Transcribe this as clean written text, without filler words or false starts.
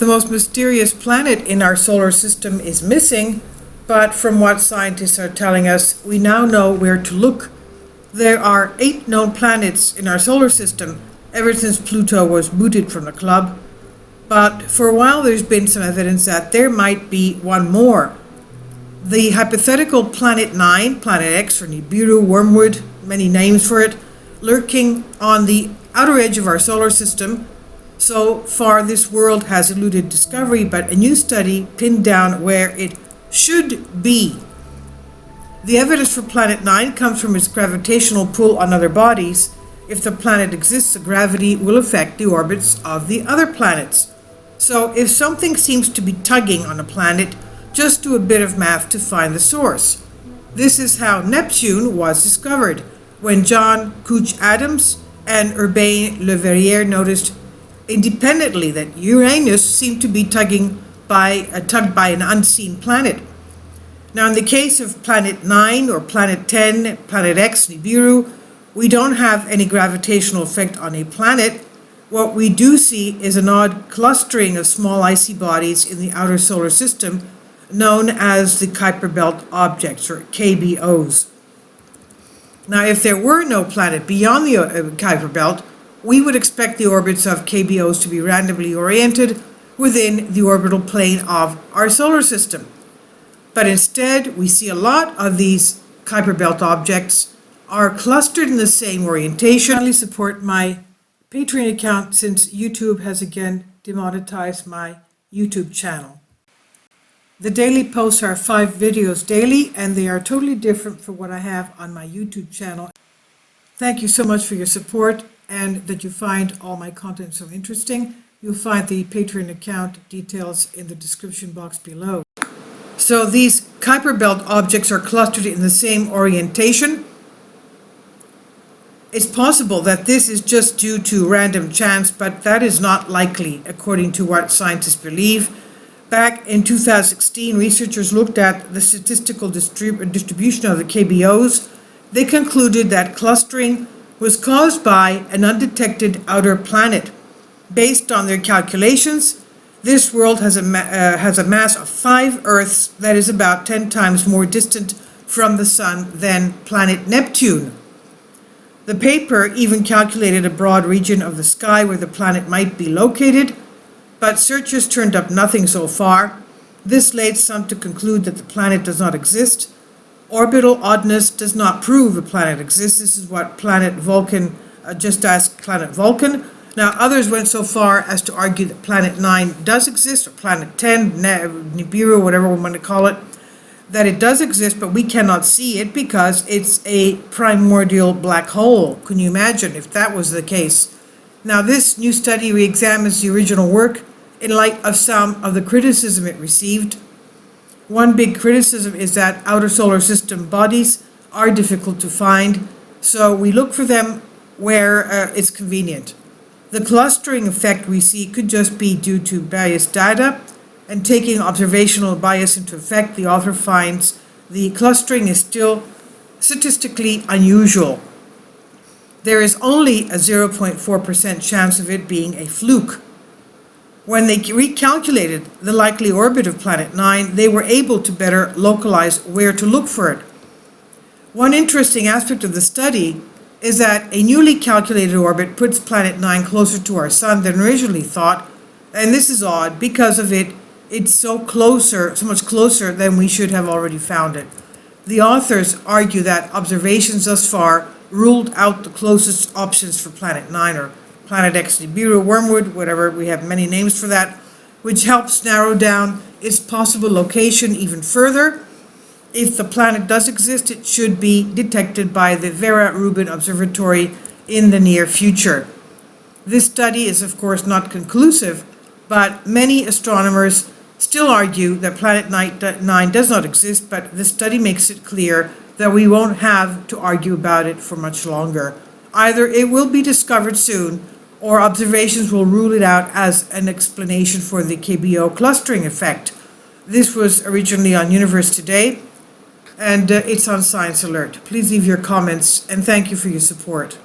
The most mysterious planet in our solar system is missing, but from what scientists are telling us, we now know where to look. There are 8 known planets in our solar system ever since Pluto was booted from the club, but for a while there's been some evidence that there might be one more. The hypothetical Planet 9, Planet X or Nibiru, Wormwood, many names for it, lurking on the outer edge of our solar system. So far this world has eluded discovery, but a new study pinned down where it should be. The evidence for Planet 9 comes from its gravitational pull on other bodies. If the planet exists, the gravity will affect the orbits of the other planets. So if something seems to be tugging on a planet, just do a bit of math to find the source. This is how Neptune was discovered, when John Couch Adams and Urbain Le Verrier noticed independently that Uranus seemed to be tugged by an unseen planet. Now, in the case of Planet 9 or Planet 10, Planet X, Nibiru, we don't have any gravitational effect on a planet. What we do see is an odd clustering of small icy bodies in the outer solar system, known as the Kuiper Belt objects, or KBOs. Now, if there were no planet beyond the Kuiper Belt, we would expect the orbits of KBOs to be randomly oriented within the orbital plane of our solar system. But instead, we see a lot of these Kuiper Belt objects are clustered in the same orientation. I only support my Patreon account since YouTube has again demonetized my YouTube channel. The daily posts are 5 videos daily, and they are totally different from what I have on my YouTube channel. Thank you so much for your support and that you find all my content so interesting. You'll find the Patreon account details in the description box below. So these Kuiper Belt objects are clustered in the same orientation. It's possible that this is just due to random chance, but that is not likely, according to what scientists believe. Back in 2016, researchers looked at the statistical distribution of the KBOs. They concluded that clustering was caused by an undetected outer planet. Based on their calculations, this world has a mass of 5 Earths, that is about 10 times more distant from the Sun than planet Neptune. The paper even calculated a broad region of the sky where the planet might be located, but searchers turned up nothing so far. This led some to conclude that the planet does not exist. Orbital oddness does not prove a planet exists. This is what Planet Vulcan just asked Planet Vulcan. Now, others went so far as to argue that Planet 9 does exist, or Planet 10, Nibiru, whatever we want to call it, that it does exist, but we cannot see it because it's a primordial black hole. Can you imagine if that was the case? Now, this new study re-examines the original work in light of some of the criticism it received. One big criticism is that outer solar system bodies are difficult to find, so we look for them where it's convenient. The clustering effect we see could just be due to biased data, and taking observational bias into effect, the author finds the clustering is still statistically unusual. There is only a 0.4% chance of it being a fluke. When they recalculated the likely orbit of Planet 9, they were able to better localize where to look for it. One interesting aspect of the study is that a newly calculated orbit puts Planet 9 closer to our Sun than originally thought, and this is odd because of it's so much closer than we should have already found it. The authors argue that observations thus far ruled out the closest options for Planet 9, or Planet X, Nibiru, Wormwood, whatever, we have many names for that, which helps narrow down its possible location even further. If the planet does exist, it should be detected by the Vera Rubin Observatory in the near future. This study is, of course, not conclusive, but many astronomers still argue that Planet 9 does not exist, but the study makes it clear that we won't have to argue about it for much longer. Either it will be discovered soon, or observations will rule it out as an explanation for the KBO clustering effect. This was originally on Universe Today, and it's on Science Alert. Please leave your comments, and thank you for your support.